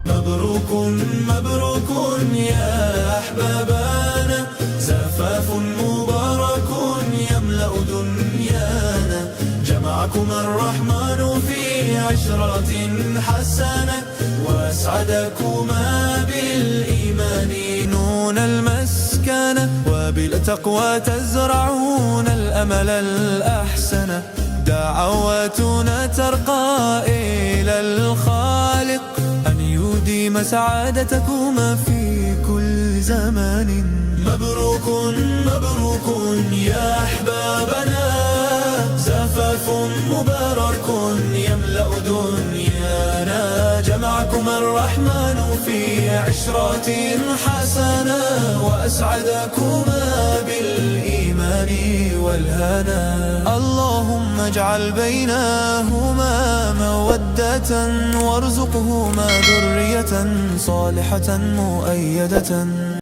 مبروك مبروك يا أحبابنا، زفاف مبارك يملأ دنيانا. جمعكم الرحمن في عشرة حسنة، وأسعدكما بالإيمان نون المسكنة، وبالتقوى تزرعون الأمل الأحسن. دعواتنا ترقى إلى الخالق أن يديم سعادتكما في كل زمان. مبروك مبروك يا أحبابنا، زفاف مبارك يملأ دنيانا. جمعكم الرحمن في عشرة حسنة، وأسعدكما بالإيمان والهنا. اللهم اجعل بينهما مودة، وارزقهما ذرية صالحة مؤيدة.